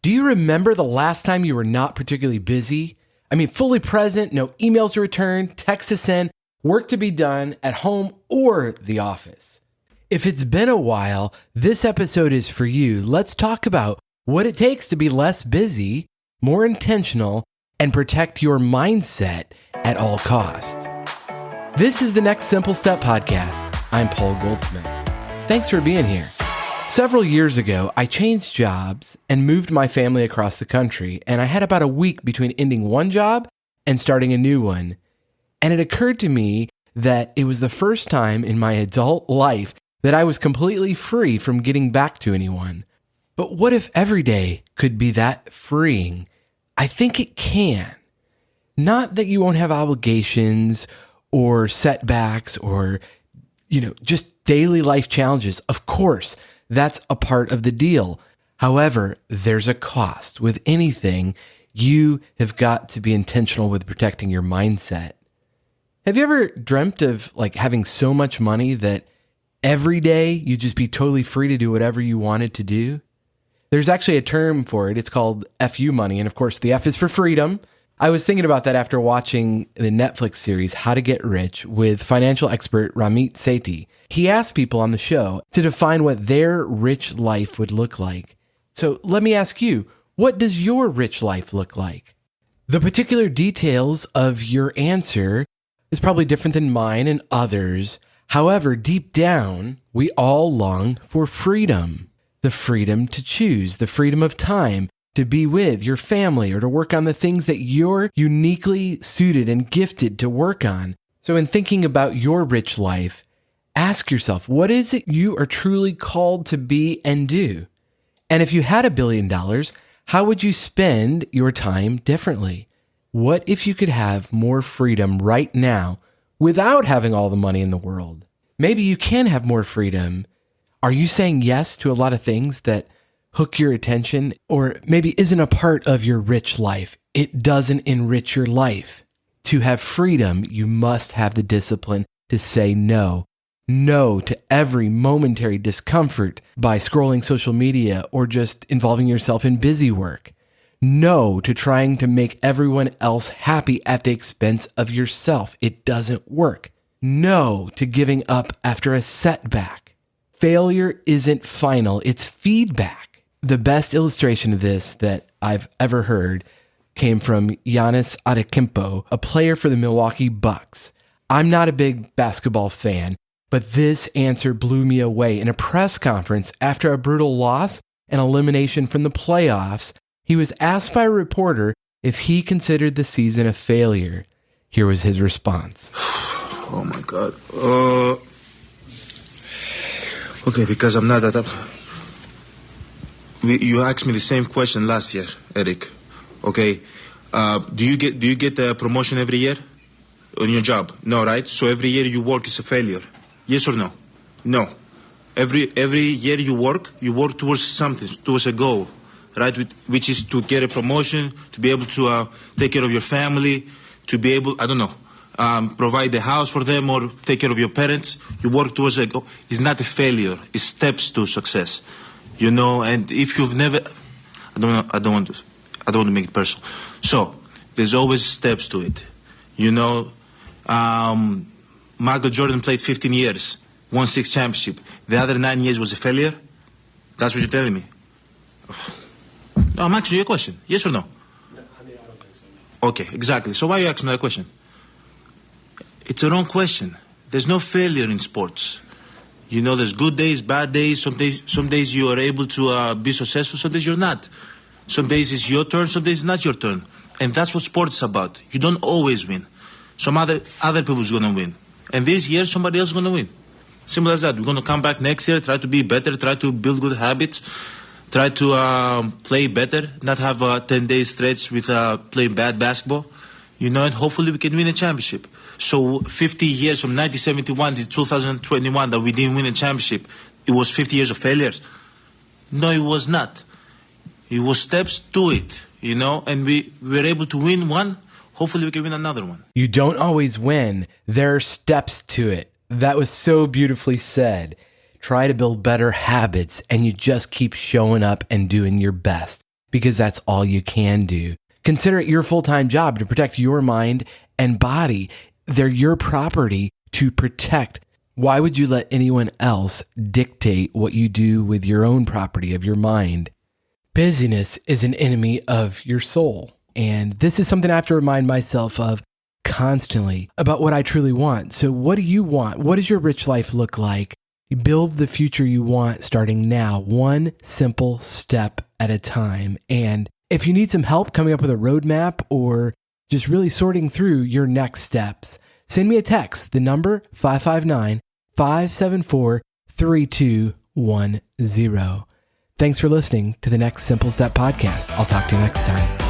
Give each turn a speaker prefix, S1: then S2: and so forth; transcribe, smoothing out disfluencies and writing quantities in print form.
S1: Do you remember the last time you were not particularly busy? I mean, fully present, no emails to return, texts to send, work to be done at home or the office. If it's been a while, this episode is for you. Let's talk about what it takes to be less busy, more intentional, and protect your mindset at all costs. This is the Next Simple Step podcast. I'm Paul Goldsmith. Thanks for being here. Several years ago, I changed jobs and moved my family across the country, and I had about a week between ending one job and starting a new one. And it occurred to me that it was the first time in my adult life that I was completely free from getting back to anyone. But what if every day could be that freeing? I think it can. Not that you won't have obligations or setbacks or, just daily life challenges. Of course, that's a part of the deal. However, there's a cost. With anything, you have got to be intentional with protecting your mindset. Have you ever dreamt of having so much money that every day you'd just be totally free to do whatever you wanted to do? There's actually a term for it. It's called FU money. And of course, the F is for freedom. I was thinking about that after watching the Netflix series, How to Get Rich, with financial expert Ramit Sethi. He asked people on the show to define what their rich life would look like. So let me ask you, what does your rich life look like? The particular details of your answer is probably different than mine and others. However, deep down, we all long for freedom. The freedom to choose, the freedom of time, to be with your family or to work on the things that you're uniquely suited and gifted to work on. So in thinking about your rich life, ask yourself, what is it you are truly called to be and do? And if you had $1 billion, how would you spend your time differently? What if you could have more freedom right now without having all the money in the world? Maybe you can have more freedom. Are you saying yes to a lot of things that hook your attention, or maybe isn't a part of your rich life? It doesn't enrich your life. To have freedom, you must have the discipline to say no. No to every momentary discomfort by scrolling social media or just involving yourself in busy work. No to trying to make everyone else happy at the expense of yourself. It doesn't work. No to giving up after a setback. Failure isn't final, it's feedback. The best illustration of this that I've ever heard came from Giannis Antetokounmpo, a player for the Milwaukee Bucks. I'm not a big basketball fan, but this answer blew me away. In a press conference after a brutal loss and elimination from the playoffs, he was asked by a reporter if he considered the season a failure. Here was his response.
S2: Oh my God. Okay, because I'm not that up. You asked me the same question last year, Eric. Okay, do you get a promotion every year on your job? No, right? So every year you work is a failure. Yes or no? No. Every year you work towards something, towards a goal, right? Which is to get a promotion, to be able to take care of your family, to be able, provide the house for them or take care of your parents. You work towards a goal. It's not a failure. It's steps to success. And if you've never, I don't want to make it personal. So there's always steps to it. Michael Jordan played 15 years, won 6 championships. The other 9 years was a failure. That's what you're telling me. No, I'm asking you a question. Yes or no?
S3: I don't think so.
S2: Okay, exactly. So why are you asking me that question? It's a wrong question. There's no failure in sports. There's good days, bad days. Some days you are able to be successful. Some days you're not. Some days it's your turn. Some days it's not your turn. And that's what sports is about. You don't always win. Some other people's going to win. And this year, somebody else is going to win. Simple as that. We're going to come back next year, try to be better, try to build good habits, try to play better, not have a 10-day stretch with playing bad basketball. And hopefully we can win a championship. So 50 years from 1971 to 2021 that we didn't win a championship, it was 50 years of failures? No, it was not. It was steps to it, and we were able to win one. Hopefully we can win another one.
S1: You don't always win. There are steps to it. That was so beautifully said. Try to build better habits, and you just keep showing up and doing your best. because that's all you can do. Consider it your full-time job to protect your mind and body. They're your property to protect. Why would you let anyone else dictate what you do with your own property of your mind? Busyness is an enemy of your soul. And this is something I have to remind myself of constantly about what I truly want. So what do you want? What does your rich life look like? You build the future you want starting now, one simple step at a time. And if you need some help coming up with a roadmap or just really sorting through your next steps, send me a text. The number 559-574-3210. Thanks for listening to the Next Simple Step podcast. I'll talk to you next time.